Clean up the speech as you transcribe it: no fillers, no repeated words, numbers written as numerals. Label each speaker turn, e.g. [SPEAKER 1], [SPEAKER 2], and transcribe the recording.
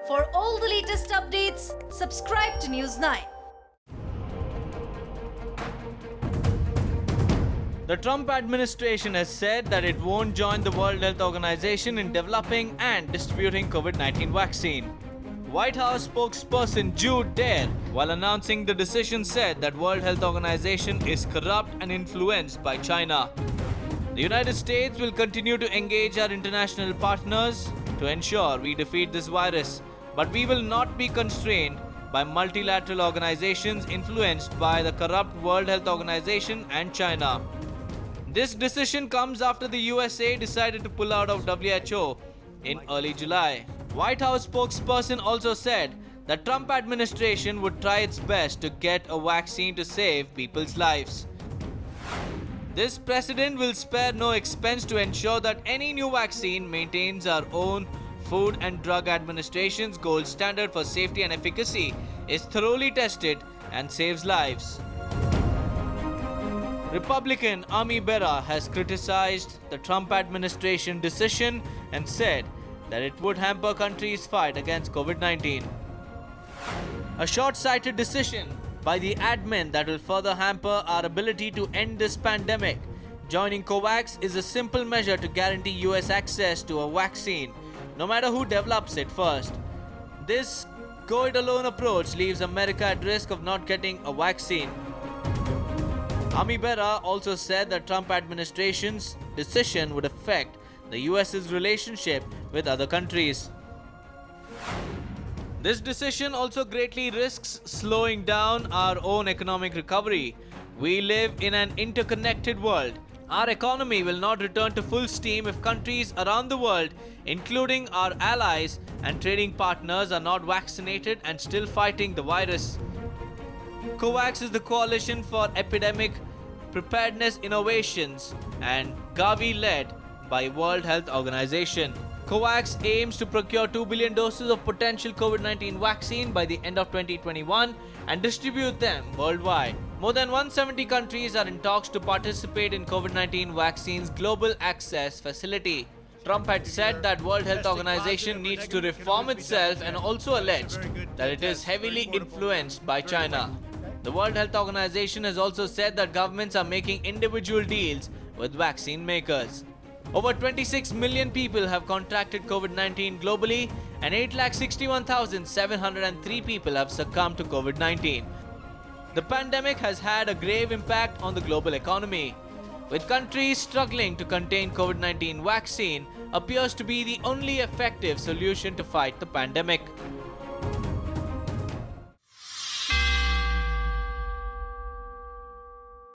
[SPEAKER 1] For all the latest updates, subscribe to News 9.
[SPEAKER 2] The Trump administration has said that it won't join the World Health Organization in developing and distributing COVID-19 vaccine. White House spokesperson Jude Dare, while announcing the decision, said that World Health Organization is corrupt and influenced by China. The United States will continue to engage our international partners to ensure we defeat this virus, but we will not be constrained by multilateral organizations influenced by the corrupt World Health Organization and China. This decision comes after the USA decided to pull out of WHO in early July. White House spokesperson also said that Trump administration would try its best to get a vaccine to save people's lives. This president will spare no expense to ensure that any new vaccine maintains our own Food and Drug Administration's gold standard for safety and efficacy, is thoroughly tested and saves lives. Republican Ami Bera has criticized the Trump administration decision and said that it would hamper country's fight against COVID-19. A short-sighted decision by the admin that will further hamper our ability to end this pandemic. Joining COVAX is a simple measure to guarantee US access to a vaccine, no matter who develops it first. This go-it-alone approach leaves America at risk of not getting a vaccine. Ami Bera also said that Trump administration's decision would affect the US's relationship with other countries. This decision also greatly risks slowing down our own economic recovery. We live in an interconnected world. Our economy will not return to full steam if countries around the world, including our allies and trading partners, are not vaccinated and still fighting the virus. COVAX is the Coalition for Epidemic Preparedness Innovations and Gavi, led by World Health Organization. COVAX aims to procure 2 billion doses of potential COVID-19 vaccine by the end of 2021 and distribute them worldwide. More than 170 countries are in talks to participate in COVID-19 vaccine's Global Access Facility. Trump had said that World Health Organization needs to reform itself and also alleged that it is heavily influenced by China. The World Health Organization has also said that governments are making individual deals with vaccine makers. Over 26 million people have contracted COVID-19 globally and 861,703 people have succumbed to COVID-19. The pandemic has had a grave impact on the global economy. With countries struggling to contain COVID-19, vaccine appears to be the only effective solution to fight the pandemic.